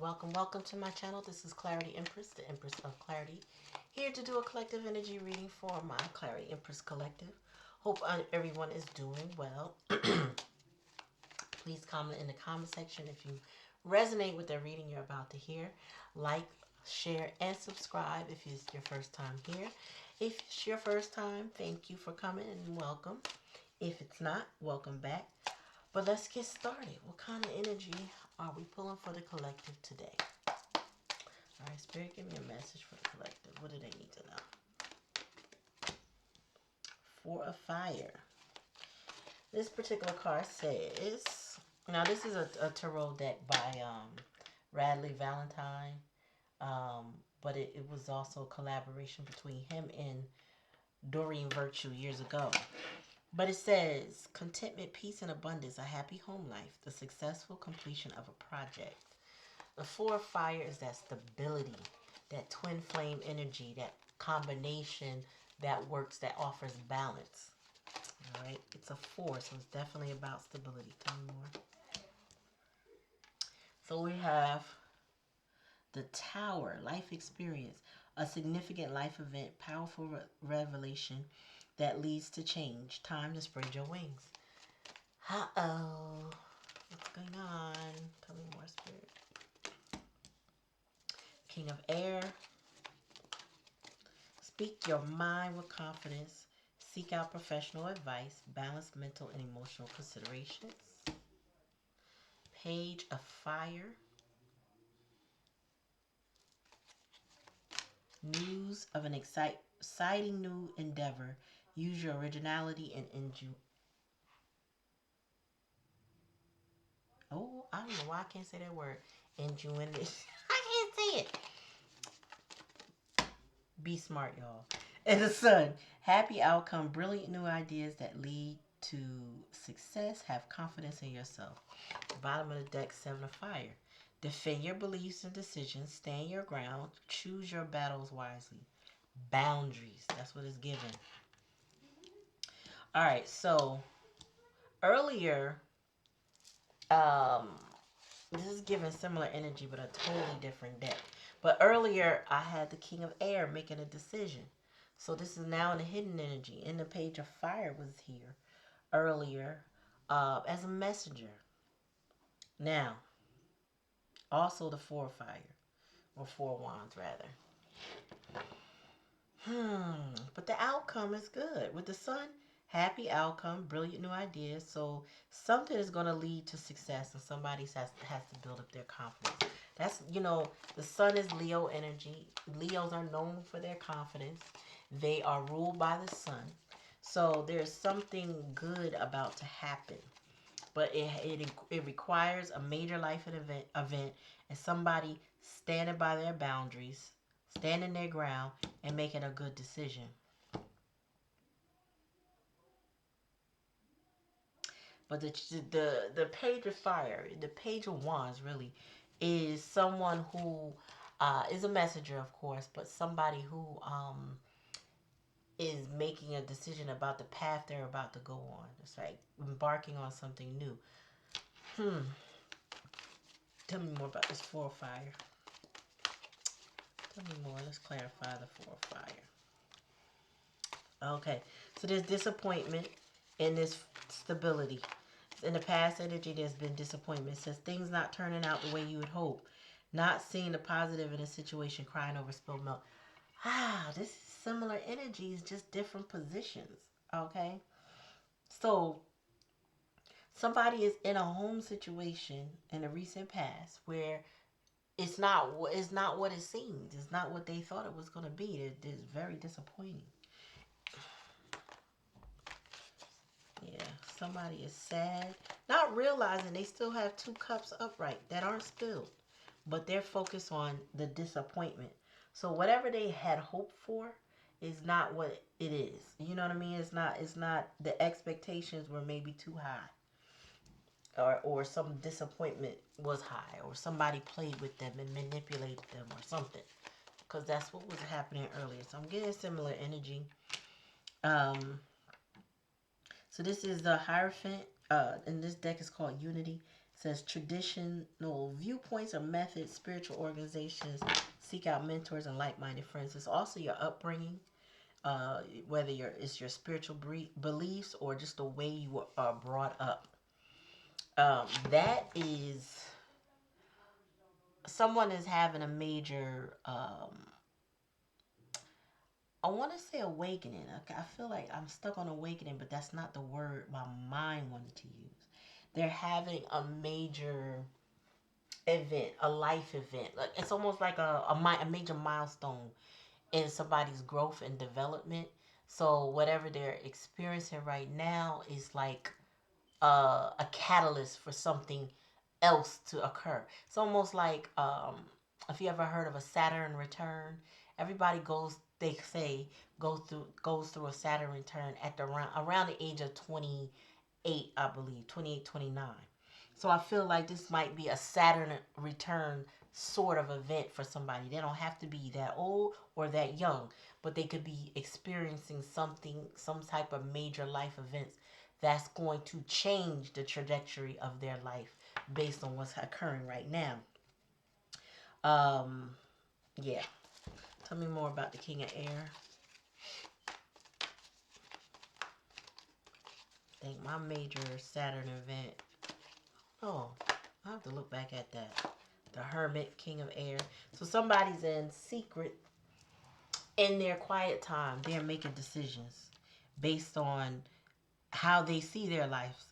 Welcome to my channel. This is Clarityempress, the Empress of Clarity. Here to do a collective energy reading for my Clarityempress collective. Hope everyone is doing well. Please comment in the comment section if you resonate with the reading you're about to hear. Like, share, and subscribe if it's your first time here. If it's your first time, thank you for coming and welcome. If it's not, welcome back. But let's get started. What kind of energy are we pulling for the collective today? All right, Spirit, give me a message for the collective. What do they need to know? Four of Fire. This particular card says, now this is a tarot deck by Radley Valentine, but it was also a collaboration between him and Doreen Virtue years ago. But it says, contentment, peace, and abundance, a happy home life, the successful completion of a project. The Four of Fire is that stability, that twin flame energy, that combination that works, that offers balance. All right, it's a four, so it's definitely about stability. Tell me more. So we have the Tower, life experience, a significant life event, powerful revelation that leads to change. Time to spread your wings. Uh-oh. What's going on? Tell me more, Spirit. King of Air. Speak your mind with confidence. Seek out professional advice. Balance mental and emotional considerations. Page of Fire. News of an exciting new endeavor. Use your originality and Oh, I don't know why I can't say that word. Ingenuity. I can't say it. Be smart, y'all. And the Sun. Happy outcome. Brilliant new ideas that lead to success. Have confidence in yourself. Bottom of the deck, Seven of Fire. Defend your beliefs and decisions. Stand your ground. Choose your battles wisely. Boundaries. That's what it's given. All right, so earlier, this is giving similar energy, but a totally different deck. But earlier, I had the King of Air making a decision. So this is now in the hidden energy. And the Page of Fire was here earlier as a messenger. Now, also the Four of Fire, or Four of Wands, rather. But the outcome is good. With the Sun, happy outcome, brilliant new ideas. So something is going to lead to success, and somebody has to build up their confidence. That's, the Sun is Leo energy. Leos are known for their confidence. They are ruled by the Sun. So there's something good about to happen. But it requires a major life event and somebody standing by their boundaries, standing their ground, and making a good decision. But the Page of Fire, the Page of Wands, really is someone who is a messenger, of course, but somebody who is making a decision about the path they're about to go on. It's like embarking on something new. Tell me more about this Four of Fire. Tell me more. Let's clarify the Four of Fire. Okay, so there's disappointment and this stability. In the past energy, there's been disappointment. It says things not turning out the way you would hope. Not seeing the positive in a situation, crying over spilled milk. This is similar energies, just different positions. Okay? So, somebody is in a home situation in a recent past where it's not what it seems. It's not what they thought it was going to be. It's very disappointing. Yeah, somebody is sad, not realizing they still have two cups upright that aren't spilled, but they're focused on the disappointment. So whatever they had hoped for is not what it is. You know what I mean? It's not the expectations were maybe too high. Or some disappointment was high, or somebody played with them and manipulated them or something. Because that's what was happening earlier. So I'm getting similar energy. So this is the Hierophant, and this deck is called Unity. says traditional viewpoints or methods, spiritual organizations, seek out mentors and like-minded friends. It's also your upbringing, whether it's your spiritual beliefs or just the way you are brought up. That is, someone is having a major, I want to say awakening. I feel like I'm stuck on awakening, but that's not the word my mind wanted to use. They're having a major event, a life event. Like it's almost like a major milestone in somebody's growth and development. So whatever they're experiencing right now is like a catalyst for something else to occur. It's almost like if you ever heard of a Saturn return, everybody goes. They say goes through a Saturn return at the around the age of 28, I believe, 28, 29. So I feel like this might be a Saturn return sort of event for somebody. They don't have to be that old or that young, but they could be experiencing something, some type of major life events that's going to change the trajectory of their life based on what's occurring right now. Yeah. Tell me more about the King of Air. I think my major Saturn event. Oh, I have to look back at that. The Hermit, King of Air. So somebody's in secret in their quiet time. They're making decisions based on how they see their life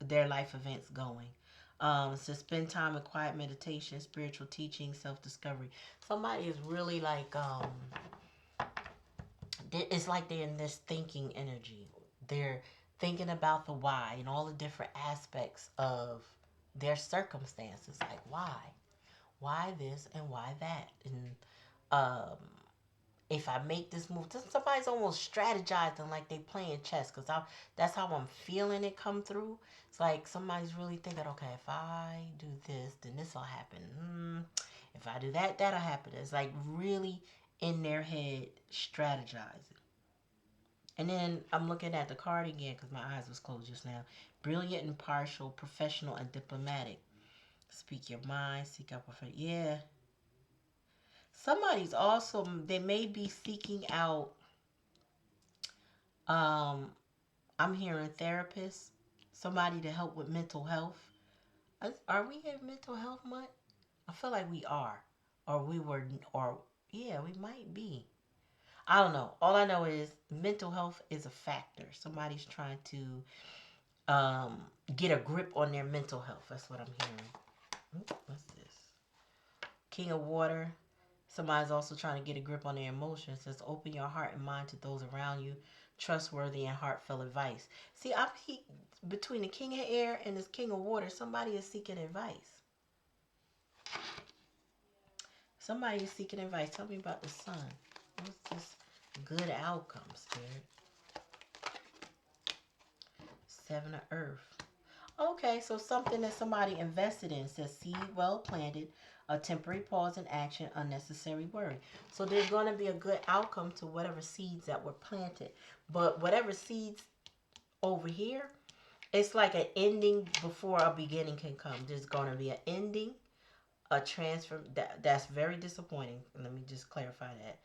events going. So spend time in quiet meditation, spiritual teaching, self-discovery. Somebody is really like, it's like they're in this thinking energy. They're thinking about the why and all the different aspects of their circumstances. Like why this and why that, and um, if I make this move, somebody's almost strategizing like they playing chess. Cause that's how I'm feeling it come through. It's like somebody's really thinking, okay, if I do this, then this will happen. If I do that, that'll happen. It's like really in their head strategizing. And then I'm looking at the card again because my eyes was closed just now. Brilliant, impartial, professional, and diplomatic. Speak your mind, seek out perfect. Yeah. Somebody's also, they may be seeking out, um, I'm hearing therapists, somebody to help with mental health. Are we in mental health month? I feel like we are. Or we were, or yeah, we might be. I don't know. All I know is mental health is a factor. Somebody's trying to get a grip on their mental health. That's what I'm hearing. What's this? King of Water. Somebody's also trying to get a grip on their emotions. It says open your heart and mind to those around you. Trustworthy and heartfelt advice. See, between the King of Air and this King of Water, somebody is seeking advice. Somebody is seeking advice. Tell me about the Sun. What's this good outcome, Spirit? Seven of Earth. Okay, so something that somebody invested in. Says seed well planted, a temporary pause in action, unnecessary worry. So there's going to be a good outcome to whatever seeds that were planted. But whatever seeds over here, it's like an ending before a beginning can come. There's going to be an ending, a transfer. That's very disappointing. Let me just clarify that.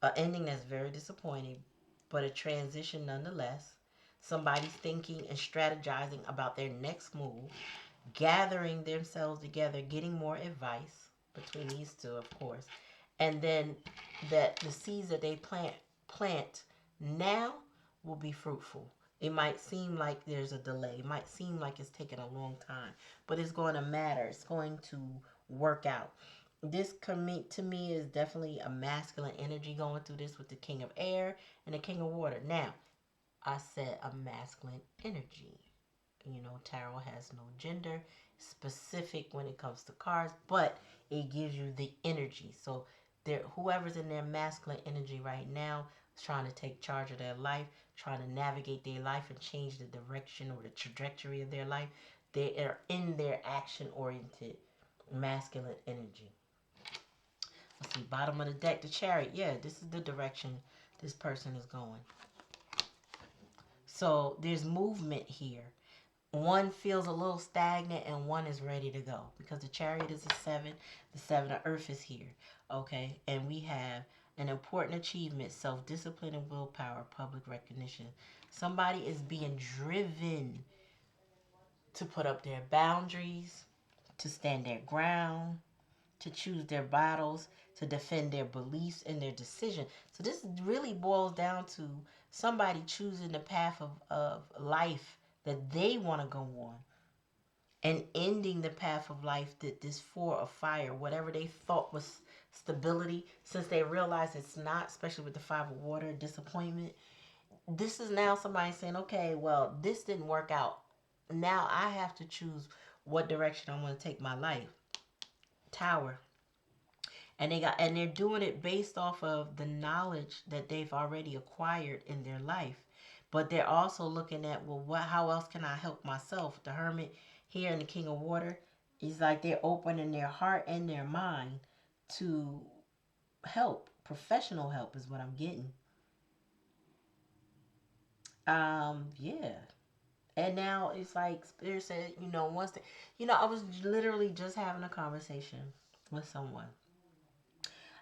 An ending that's very disappointing, but a transition nonetheless. Somebody's thinking and strategizing about their next move, gathering themselves together, getting more advice between these two, of course. And then that the seeds that they plant now will be fruitful. It might seem like there's a delay. It might seem like it's taking a long time, but it's going to matter. It's going to work out. This to me is definitely a masculine energy going through this with the King of Air and the King of Water. Now, I said a masculine energy. You know, tarot has no gender specific when it comes to cards, but it gives you the energy. So whoever's in their masculine energy right now is trying to take charge of their life, trying to navigate their life and change the direction or the trajectory of their life. They are in their action-oriented masculine energy. Let's see, bottom of the deck, the Chariot. Yeah, this is the direction this person is going. So there's movement here. one feels a little stagnant and one is ready to go, because the chariot is a 7. The 7 of earth is here. Okay, and we have an important achievement: self-discipline and willpower, public recognition. Somebody is being driven to put up their boundaries, to stand their ground, to choose their battles, to defend their beliefs and their decision. So this really boils down to somebody choosing the path of life that they want to go on, and ending the path of life that this 4 of fire, whatever they thought was stability, since they realize it's not, especially with the 5 of water, disappointment. This is now somebody saying, okay, well, this didn't work out. Now I have to choose what direction I want to take my life. Tower. And they're doing it based off of the knowledge that they've already acquired in their life. But they're also looking at, well, how else can I help myself? The Hermit here and the King of Water is like they're opening their heart and their mind to help. Professional help is what I'm getting. Yeah. And now it's like Spirit said, once they, I was literally just having a conversation with someone.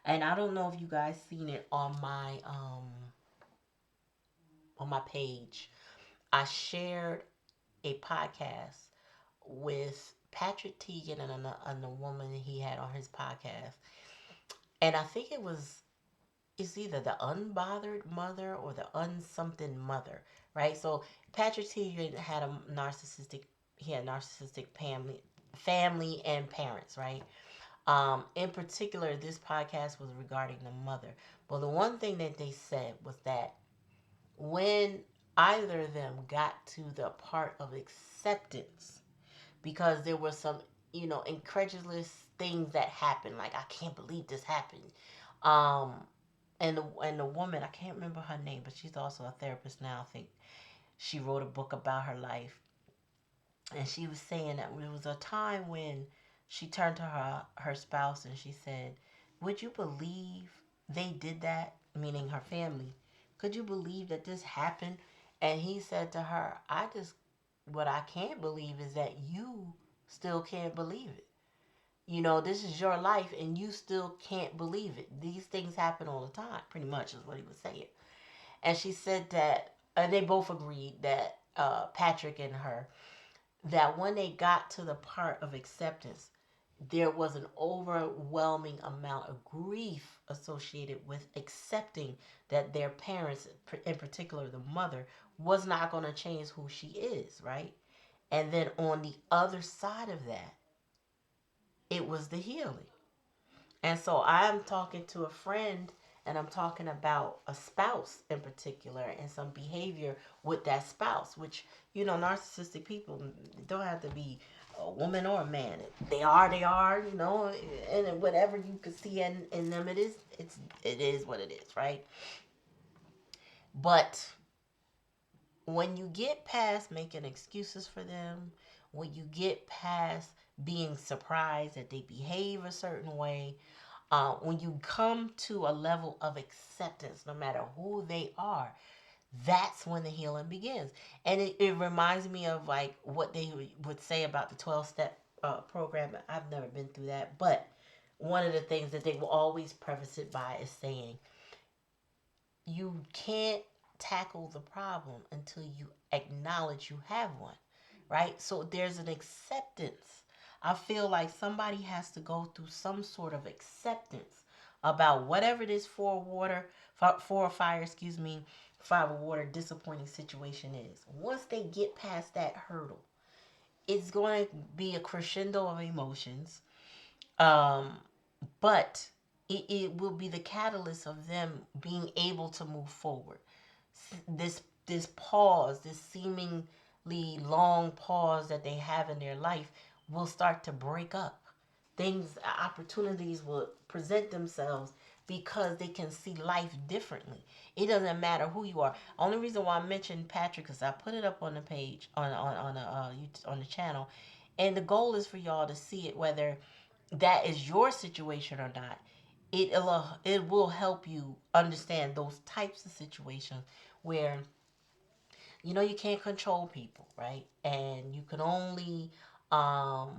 And I don't know if you guys seen it on my page. I shared a podcast with Patrick Teagan and the woman he had on his podcast. And I think it's either the unbothered mother or the unsomething mother, right? So Patrick Teagan had a narcissistic family and parents, right? In particular, this podcast was regarding the mother. Well, the one thing that they said was that when either of them got to the part of acceptance, because there were some, incredulous things that happened, like, I can't believe this happened. Um, and the woman, I can't remember her name, but she's also a therapist now. I think she wrote a book about her life, and she was saying that there was a time when she turned to her spouse and she said, "Would you believe they did that?" Meaning her family. "Could you believe that this happened?" And he said to her, what I can't believe is that you still can't believe it. This is your life and you still can't believe it. These things happen all the time," pretty much is what he was saying. And she said that, and they both agreed that, Patrick and her, that when they got to the part of acceptance, there was an overwhelming amount of grief associated with accepting that their parents, in particular the mother, was not going to change who she is, right? And then on the other side of that, it was the healing. And so I'm talking to a friend and I'm talking about a spouse in particular and some behavior with that spouse, which, narcissistic people don't have to be a woman or a man. They are, and whatever you could see in them, it is what it is, right? But when you get past making excuses for them, when you get past being surprised that they behave a certain way, when you come to a level of acceptance, no matter who they are, that's when the healing begins. And it reminds me of like what they would say about the 12-step program. I've never been through that, but one of the things that they will always preface it by is saying, you can't tackle the problem until you acknowledge you have one, right? So there's an acceptance. I feel like somebody has to go through some sort of acceptance about whatever this 4 of fire, 5 of water disappointing situation is. Once they get past that hurdle, it's going to be a crescendo of emotions. Um, but it will be the catalyst of them being able to move forward. This pause, this seemingly long pause that they have in their life, will start to break up. Opportunities will present themselves because they can see life differently. It doesn't matter who you are. Only reason why I mentioned Patrick is I put it up on the page on the channel, and the goal is for y'all to see it, whether that is your situation or not. It will help you understand those types of situations where you know, you can't control people, right? And um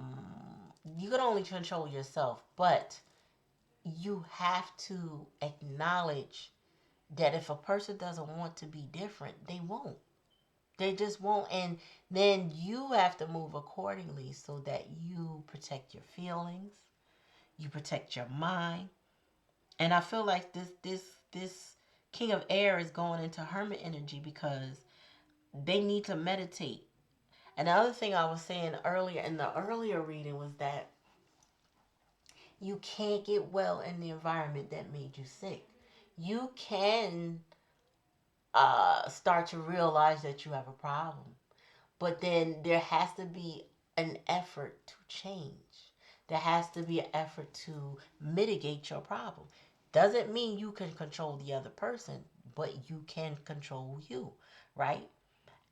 you can only control yourself, but you have to acknowledge that if a person doesn't want to be different, they won't. They just won't. And then you have to move accordingly so that you protect your feelings, you protect your mind. And I feel like this King of Air is going into Hermit energy because they need to meditate. And the other thing I was saying earlier in the earlier reading was that you can't get well in the environment that made you sick. You can start to realize that you have a problem, but then there has to be an effort to change. There has to be an effort to mitigate your problem. Doesn't mean you can control the other person, but you can control you, right?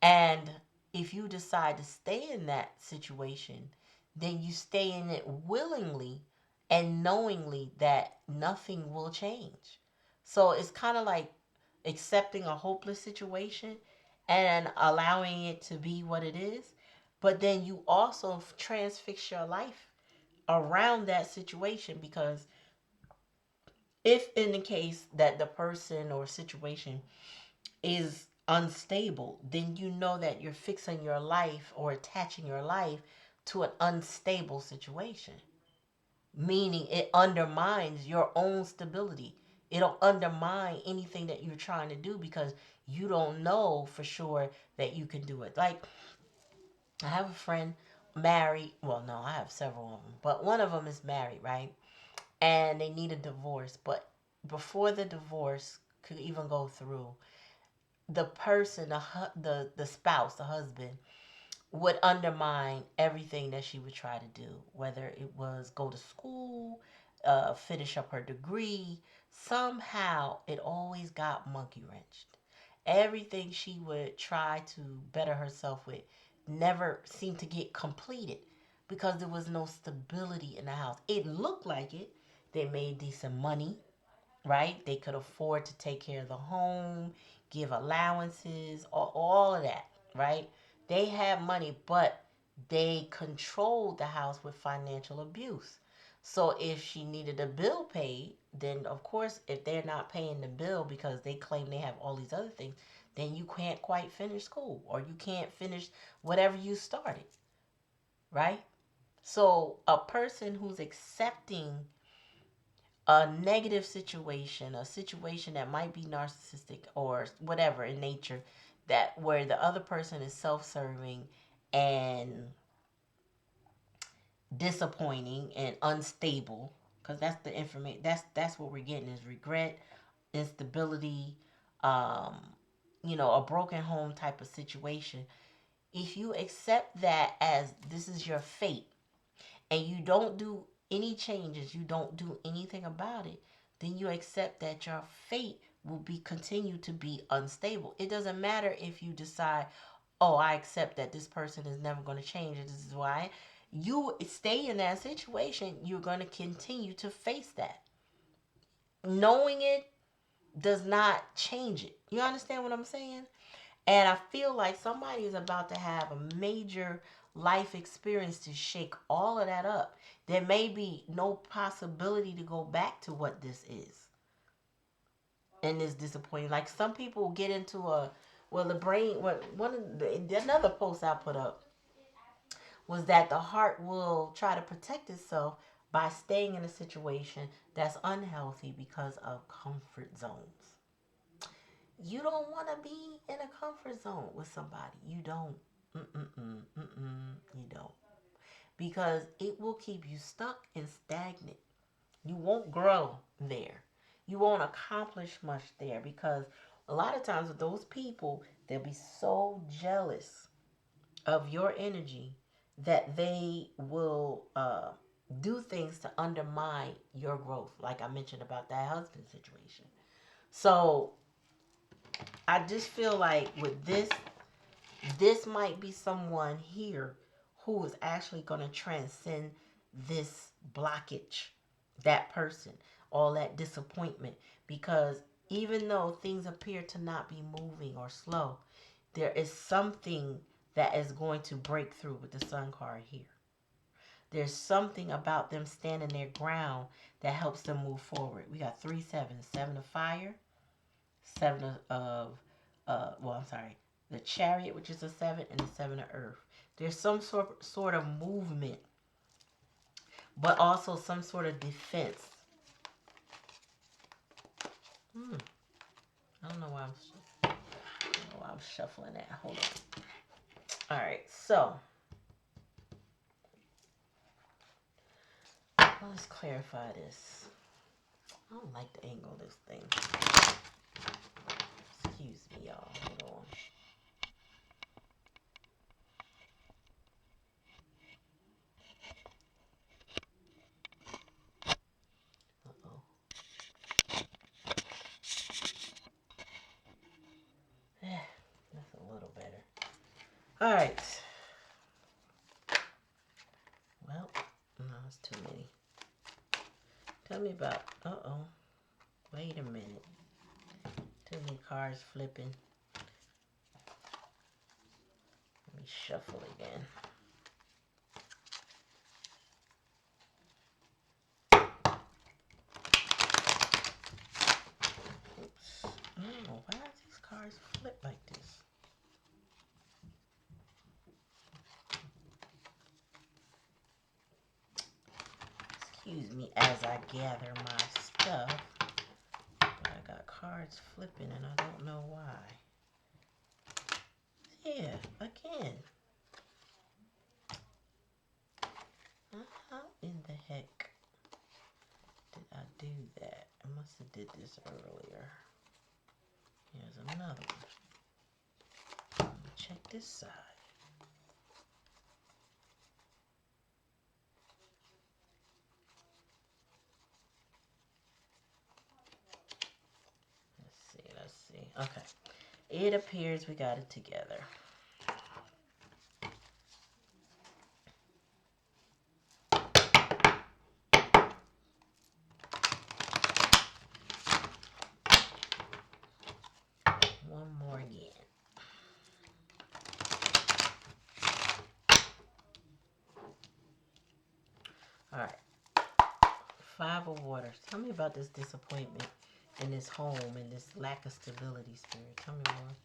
And if you decide to stay in that situation, then you stay in it willingly and knowingly that nothing will change. So it's kind of like accepting a hopeless situation and allowing it to be what it is. But then you also transfix your life around that situation, because if in the case that the person or situation is unstable, then you know that you're fixing your life or attaching your life to an unstable situation, meaning it undermines your own stability. It'll undermine anything that you're trying to do because you don't know for sure that you can do it. Like, I have a friend married. Well, no, I have several of them, but one of them is married, right? And they need a divorce. But before the divorce could even go through, the person, the spouse, the husband, would undermine everything that she would try to do, whether it was go to school, finish up her degree. Somehow, it always got monkey wrenched. Everything she would try to better herself with never seemed to get completed because there was no stability in the house. It looked like it. They made decent money, right? They could afford to take care of the home, give allowances, all of that, right? They had money, but they controlled the house with financial abuse. So if she needed a bill paid, then of course, if they're not paying the bill because they claim they have all these other things, then you can't quite finish school or you can't finish whatever you started, right? So a person who's accepting a negative situation, a situation that might be narcissistic or whatever in nature, that where the other person is self-serving and disappointing and unstable, because that's the information, that's what we're getting is regret, instability, um a broken home type of situation. If you accept that as this is your fate, and you don't do any changes, you don't do anything about it, then you accept that your fate will be continue to be unstable. It doesn't matter if you decide, oh, I accept that this person is never going to change. This is why you stay in that situation. You're going to continue to face that. Knowing it does not change it. You understand what I'm saying? And I feel like somebody is about to have a major life experience to shake all of that up. There may be no possibility to go back to what this is. And it's disappointing. Like some people get into the brain, what one of another post I put up was that the heart will try to protect itself by staying in a situation that's unhealthy because of comfort zones. You don't want to be in a comfort zone with somebody. You don't. You don't. Because it will keep you stuck and stagnant. You won't grow there. You won't accomplish much there because a lot of times with those people, they'll be so jealous of your energy that they will do things to undermine your growth, like I mentioned about that husband situation. So I just feel like with this might be someone here who is actually going to transcend this blockage, that person, all that disappointment. Because even though things appear to not be moving or slow, there is something that is going to break through with the Sun card here. There's something about them standing their ground that helps them move forward. We got 3 sevens. 7 of fire, 7 of the Chariot, which is a 7, and the 7 of earth. There's some sort of movement, but also some sort of defense. I don't know why I'm shuffling that. Hold on. All right, so let's clarify this. I don't like the angle of this thing. Excuse me, y'all. Hold on. That's a little better. All right. Well, no, it's too many. Tell me about, wait a minute. Too many cards flipping. Let me shuffle again. Oops. Oh, why do these cards flip like this? Excuse me as I gather my stuff. But I got cards flipping and I don't know why. Yeah, again. How in the heck did I do that? I must have did this earlier. Here's another one. Check this side. Let's see. Okay. It appears we got it together. One more again. All right. 5 of Waters. Tell me about this disappointment in this home and this lack of stability, Spirit. Tell me more.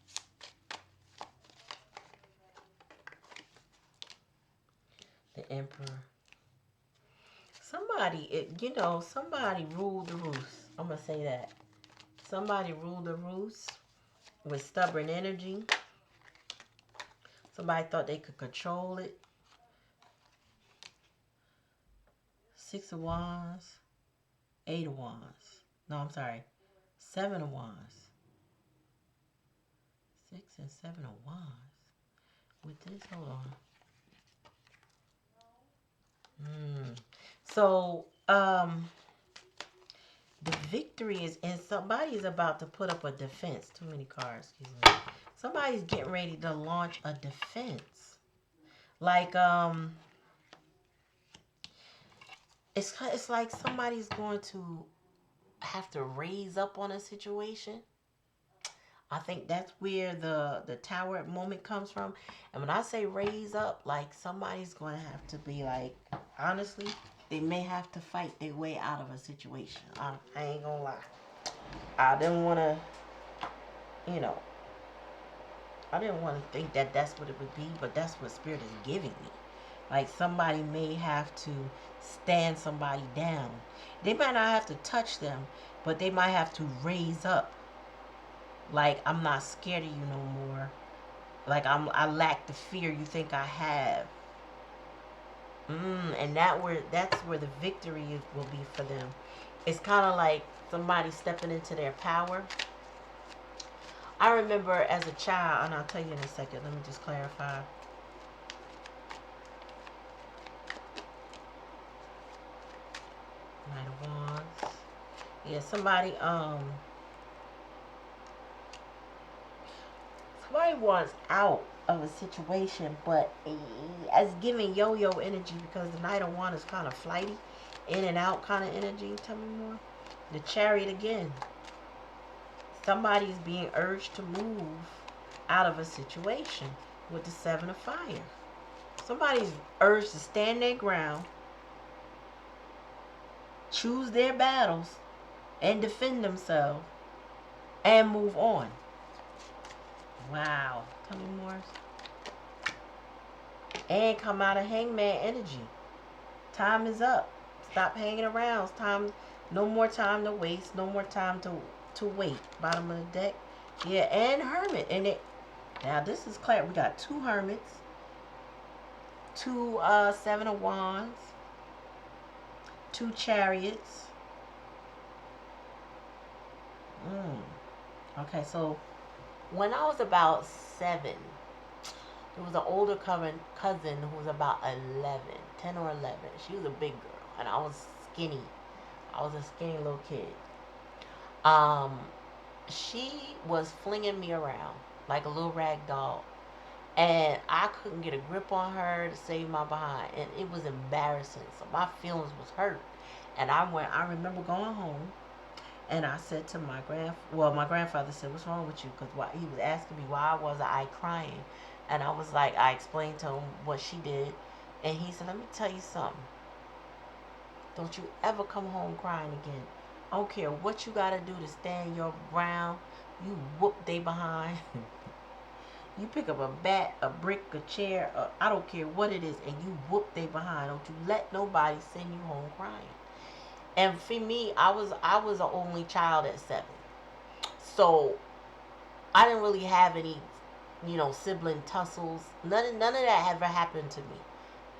The Emperor. Somebody ruled the roost. I'm going to say that. Somebody ruled the roost with stubborn energy. Somebody thought they could control it. 6 of Wands. 8 of Wands. No, I'm sorry. 7 of Wands. 6 and 7 of Wands. With this, hold on. So, the victory is, and somebody's about to put up a defense. Too many cards, excuse me. Somebody's getting ready to launch a defense. Like, it's like somebody's going to have to raise up on a situation. I think that's where the tower moment comes from. And when I say raise up, like somebody's going to have to be like, honestly, they may have to fight their way out of a situation. I ain't going to lie. I didn't want to, I didn't want to think that that's what it would be, but that's what Spirit is giving me. Like somebody may have to stand somebody down. They might not have to touch them, but they might have to raise up. Like, I'm not scared of you no more. Like, I lack the fear you think I have. And that's where the victory will be for them. It's kind of like somebody stepping into their power. I remember as a child, and I'll tell you in a second. Let me just clarify. Knight of Wands. Yeah, somebody wants out of a situation, but as giving yo-yo energy because the Knight of Wands is kind of flighty, in and out kind of energy. Tell me more. The Chariot again. Somebody's being urged to move out of a situation with the Seven of Fire. Somebody's urged to stand their ground, choose their battles, and defend themselves, and move on. Wow. Tell me more. And come out of Hangman energy. Time is up. Stop hanging around. It's time. No more time to waste. No more time to wait. Bottom of the deck. Yeah, and Hermit. And it. Now this is clear. We got 2 Hermits. 2 Seven of Wands. 2 Chariots. Okay, so when I was about 7, there was an older cousin who was about 11, 10 or 11. She was a big girl, and I was skinny. I was a skinny little kid. She was flinging me around like a little rag doll, and I couldn't get a grip on her to save my behind, and it was embarrassing. So my feelings was hurt, and I remember going home, and I said to my grandfather said, "What's wrong with you?" Because he was asking me why was I crying. And I was like, I explained to him what she did. And he said, let me tell you something. Don't you ever come home crying again. I don't care what you got to do to stand your ground. You whoop they behind. You pick up a bat, a brick, a chair. I don't care what it is. And you whoop they behind. Don't you let nobody send you home crying. And for me, I was an only child at 7. So I didn't really have any sibling tussles. None of that ever happened to me.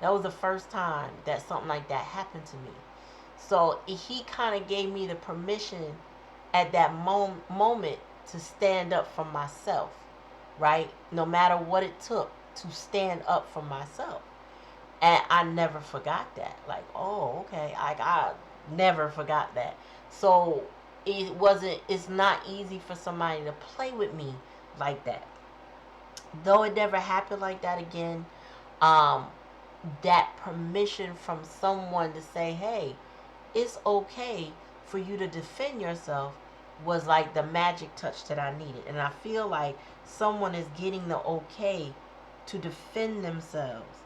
That was the first time that something like that happened to me. So he kind of gave me the permission at that moment to stand up for myself, right? No matter what it took to stand up for myself. And I never forgot that. Like, oh, okay. I never forgot that. So it's not easy for somebody to play with me like that. Though it never happened like that again, that permission from someone to say, hey, it's okay for you to defend yourself was like the magic touch that I needed. And I feel like someone is getting the okay to defend themselves,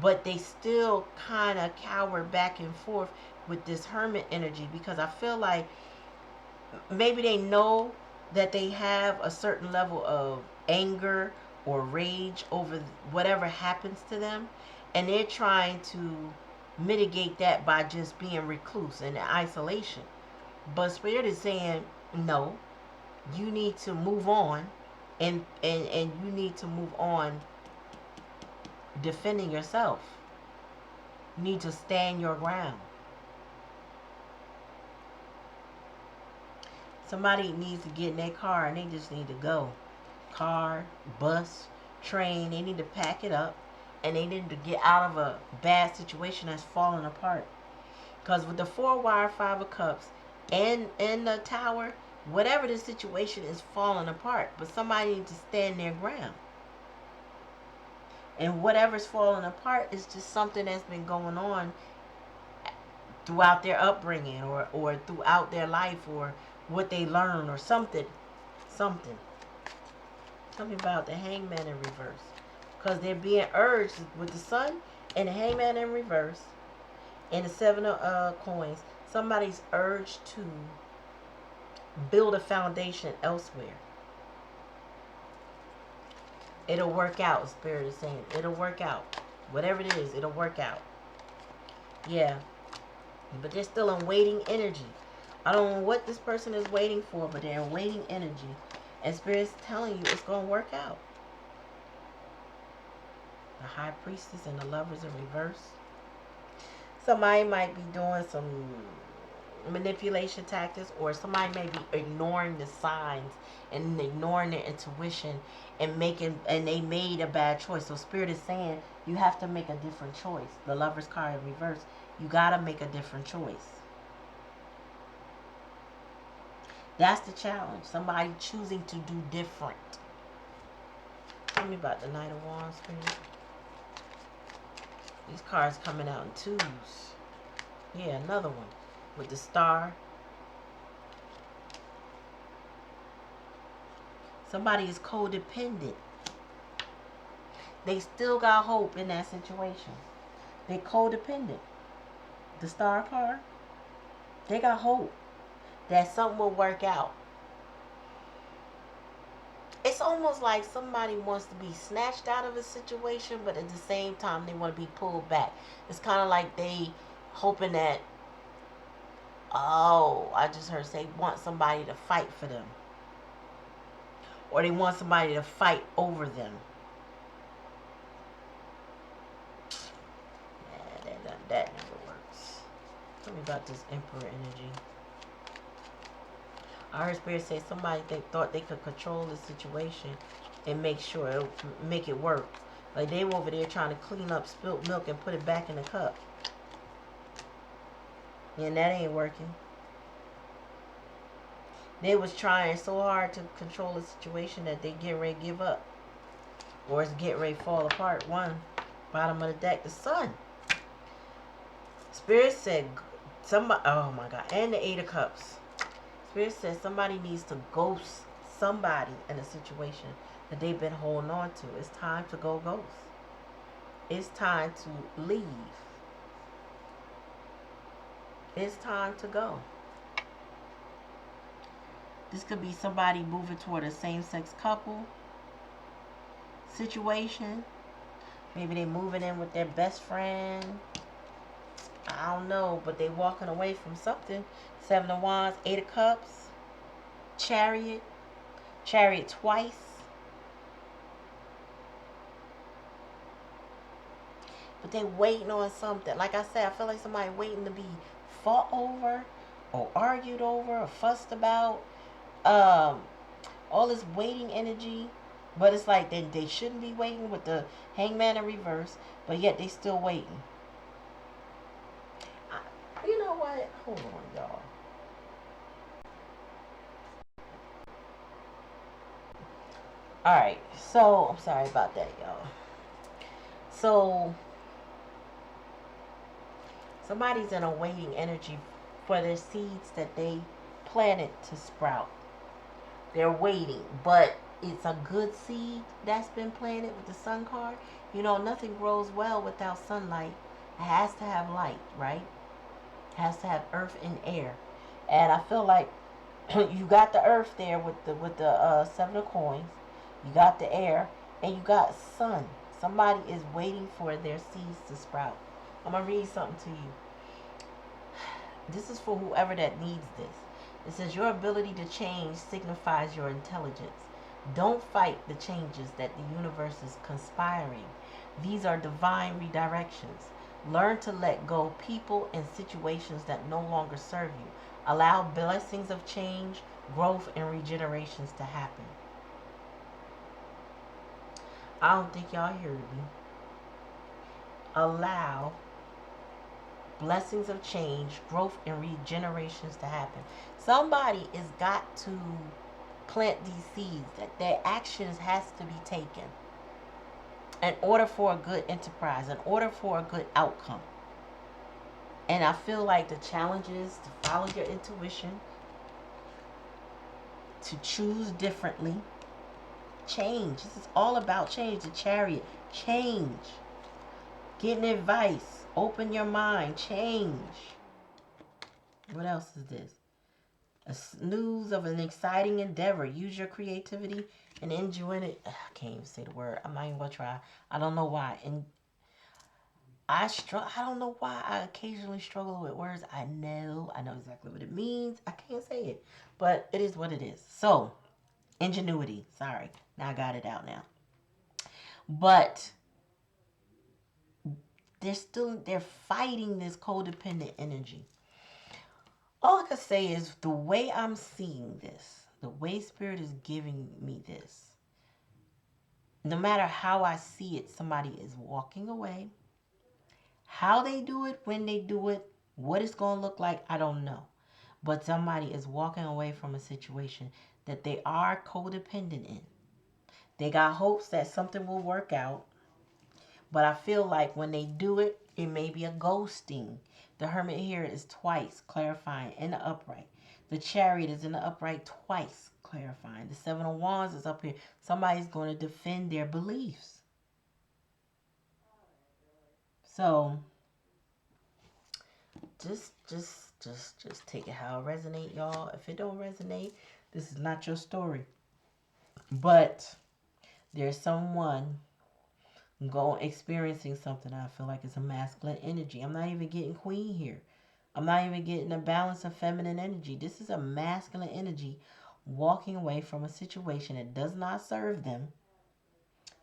but they still kind of cower back and forth with this Hermit energy, because I feel like maybe they know that they have a certain level of anger or rage over whatever happens to them, and they're trying to mitigate that by just being recluse and in isolation. But Spirit is saying, no, you need to move on, and you need to move on defending yourself. You need to stand your ground. Somebody needs to get in their car and they just need to go. Car, bus, train, they need to pack it up, and they need to get out of a bad situation that's falling apart. Because with the 4-wire 5 of cups and the tower, whatever the situation is falling apart, but somebody needs to stand their ground. And whatever's falling apart is just something that's been going on throughout their upbringing, or throughout their life, or what they learn, or something. Tell me about the Hangman in reverse. Because they're being urged with the Sun and the Hangman in reverse and the 7 of coins. Somebody's urged to build a foundation elsewhere. It'll work out, Spirit is saying. It'll work out. Whatever it is, it'll work out. Yeah. But they're still in waiting energy. I don't know what this person is waiting for, but they're in waiting energy. And Spirit's telling you it's going to work out. The High Priestess and the Lovers in reverse. Somebody might be doing some manipulation tactics, or somebody may be ignoring the signs and ignoring their intuition and they made a bad choice. So Spirit is saying you have to make a different choice. The Lover's card in reverse. You got to make a different choice. That's the challenge. Somebody choosing to do different. Tell me about the Knight of Wands, Spirit. These cards coming out in 2s. Yeah, another one with the Star. Somebody is codependent. They still got hope in that situation. They codependent. The star card, they got hope that something will work out. It's almost like somebody wants to be snatched out of a situation, but at the same time they want to be pulled back. It's kind of like they hoping that, oh, I just heard say want somebody to fight for them, or they want somebody to fight over them. That never works. Tell me about this Emperor energy. I heard Spirit say somebody they thought they could control the situation and make it work. Like they were over there trying to clean up spilt milk and put it back in the cup. And that ain't working. They was trying so hard to control the situation that they get ready to give up. Or it's getting ready to fall apart. One, bottom of the deck, the sun. Spirit said somebody, oh my God, and the Eight of Cups. Spirit says somebody needs to ghost somebody in a situation that they've been holding on to. It's time to go ghost. It's time to leave. It's time to go. This could be somebody moving toward a same-sex couple situation. Maybe they're moving in with their best friend. I don't know, but they walking away from something. Seven of Wands, Eight of Cups, Chariot twice. But they waiting on something. Like I said, I feel like somebody waiting to be fought over or argued over or fussed about. All this waiting energy. But it's like they shouldn't be waiting with the Hangman in reverse, but yet they still waiting. You know what? Hold on, y'all. Alright, so I'm sorry about that, y'all. So somebody's in a waiting energy for their seeds that they planted to sprout. They're waiting, but it's a good seed that's been planted with the sun card. You know, nothing grows well without sunlight. It has to have light, right? It has to have earth and air. And I feel like you got the earth there with the seven of coins. You got the air, and you got sun. Somebody is waiting for their seeds to sprout. I'm gonna read something to you. This is for whoever that needs this. It says your ability to change signifies your intelligence. Don't fight the changes that the universe is conspiring. These are divine redirections. Learn to let go people and situations that no longer serve you. Allow blessings of change, growth, and regenerations to happen. I don't think y'all heard me. Allow blessings of change, growth, and regenerations to happen. Somebody has got to plant these seeds, that their actions has to be taken in order for a good enterprise, in order for a good outcome. And I feel like the challenge is to follow your intuition, to choose differently. Change. This is all about change. The Chariot. Change. Getting advice. Open your mind. Change. What else is this? A news of an exciting endeavor. Use your creativity and ingenuity. I can't even say the word. I'm not even going to try. I don't know why. And I don't know why I occasionally struggle with words. I know exactly what it means. I can't say it. But it is what it is. So, ingenuity. Sorry. Now I got it out now. But they're fighting this codependent energy. All I can say is the way I'm seeing this, the way Spirit is giving me this, no matter how I see it, somebody is walking away. How they do it, when they do it, what it's going to look like, I don't know. But somebody is walking away from a situation that they are codependent in. They got hopes that something will work out. But I feel like when they do it, it may be a ghosting. The Hermit here is twice clarifying in the upright. The Chariot is in the upright twice clarifying. The Seven of Wands is up here. Somebody's going to defend their beliefs. So just take it how it resonates, y'all. If it don't resonate, this is not your story. But there's someone experiencing something. I feel like it's a masculine energy. I'm not even getting queen here. I'm not even getting a balance of feminine energy. This is a masculine energy walking away from a situation that does not serve them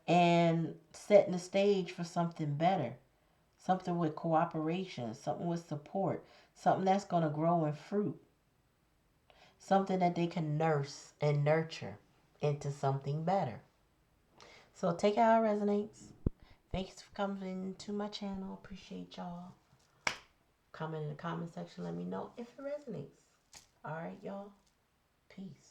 and setting the stage for something better. Something with cooperation, something with support, something that's going to grow in fruit, something that they can nurse and nurture into something better. So take it how it resonates. Thanks for coming to my channel. Appreciate y'all. Comment in the comment section. Let me know if it resonates. All right, y'all. Peace.